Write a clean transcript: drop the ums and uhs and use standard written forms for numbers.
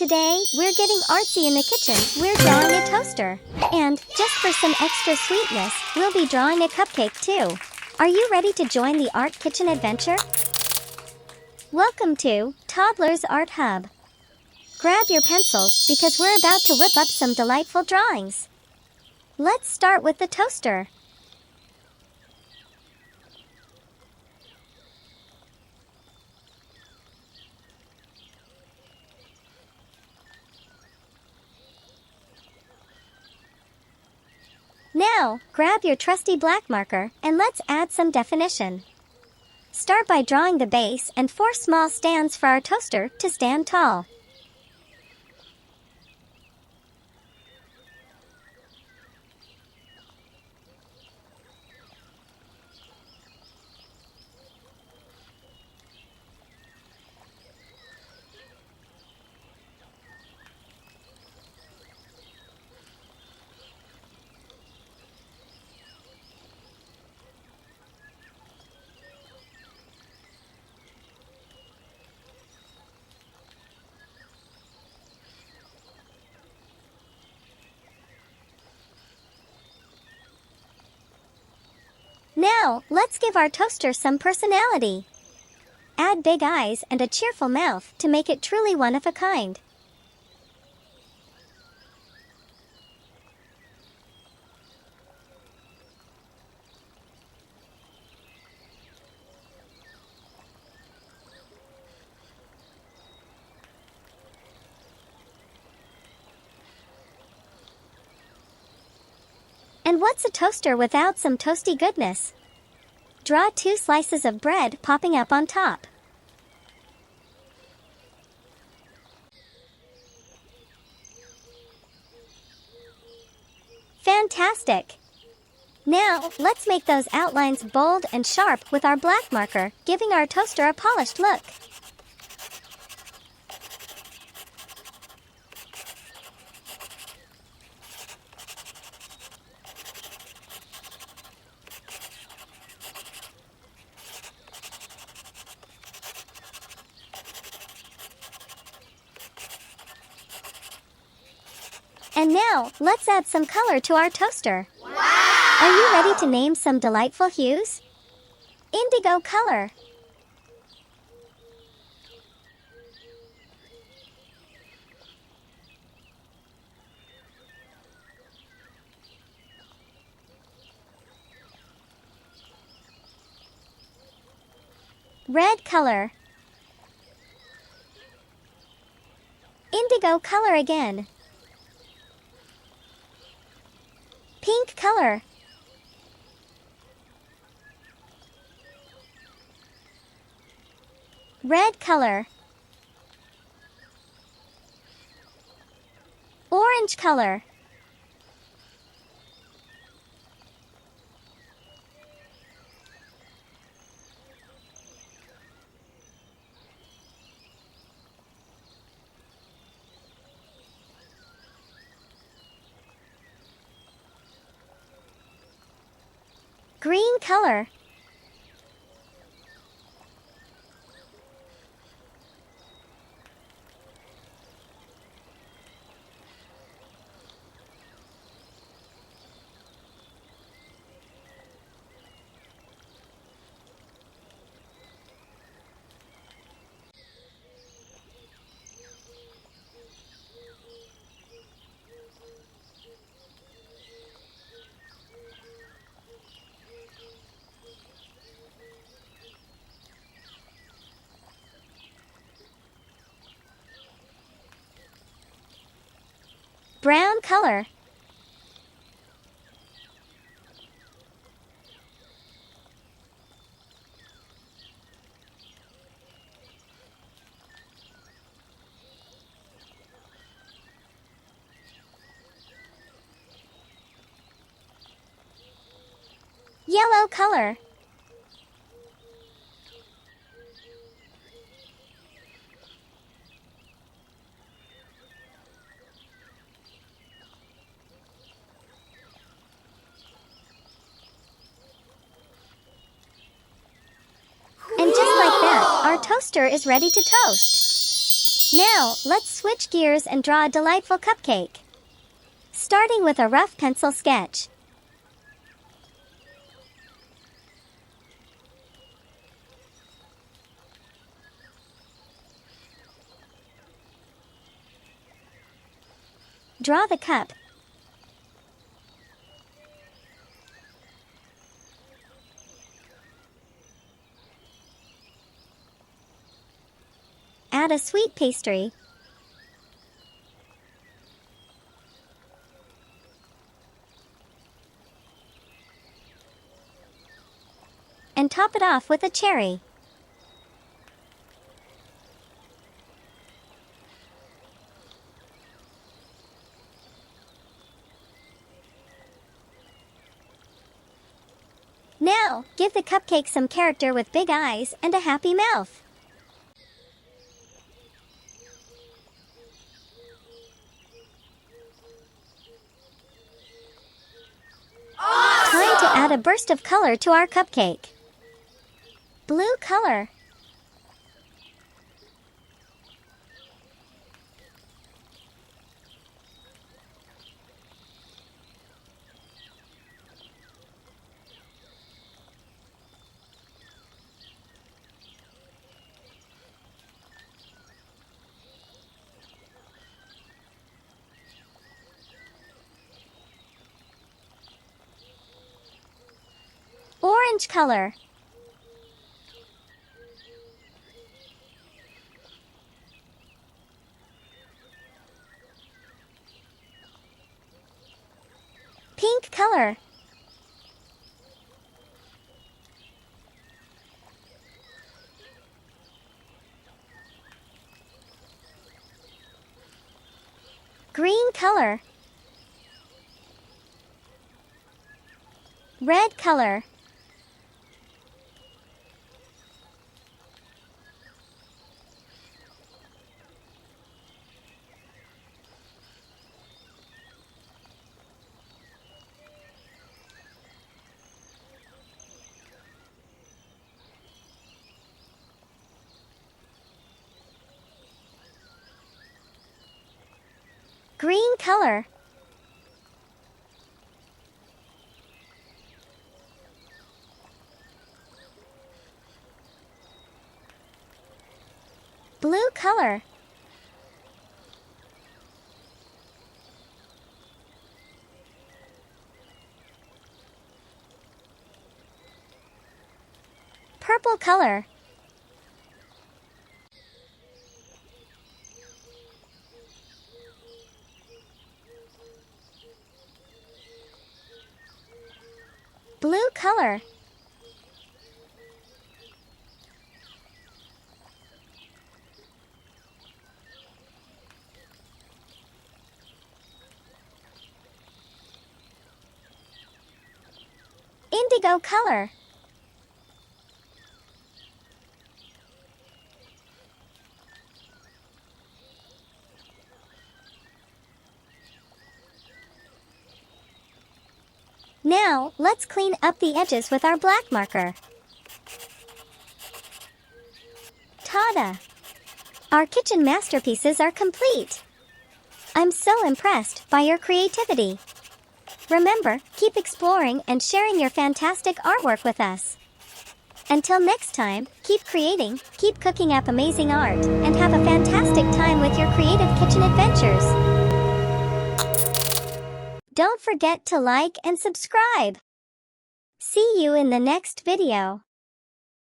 Today, we're getting artsy in the kitchen. We're drawing a toaster. And, just for some extra sweetness, we'll be drawing a cupcake too. Are you ready to join the art kitchen adventure? Welcome to Toddlers Art Hub. Grab your pencils because we're about to whip up some delightful drawings. Let's start with the toaster. Now, grab your trusty black marker and let's add some definition. Start by drawing the base and 4 small stands for our toaster to stand tall. Now, let's give our toaster some personality. Add big eyes and a cheerful mouth to make it truly one of a kind. And what's a toaster without some toasty goodness? Draw 2 slices of bread popping up on top. Fantastic! Now, let's make those outlines bold and sharp with our black marker, giving our toaster a polished look. And now, let's add some color to our toaster. Wow! Are you ready to name some delightful hues? Indigo color. Red color. Indigo color again. Pink color. Red color. Orange color. Green color. Brown color. Yellow color. And just like that, our toaster is ready to toast. Now, let's switch gears and draw a delightful cupcake. Starting with a rough pencil sketch. Draw the cup. Add a sweet pastry. And top it off with a cherry. Now, give the cupcake some character with big eyes and a happy mouth. Time to add a burst of color to our cupcake. Blue color. Orange color. Pink color. Green color. Red color. Green color. Blue color. Purple color. Blue color. Indigo color. Now, let's clean up the edges with our black marker. Ta-da! Our kitchen masterpieces are complete. I'm so impressed by your creativity. Remember, keep exploring and sharing your fantastic artwork with us. Until next time, keep creating, keep cooking up amazing art, and have a fantastic time with your creative kitchen adventures. Don't forget to like and subscribe. See you in the next video.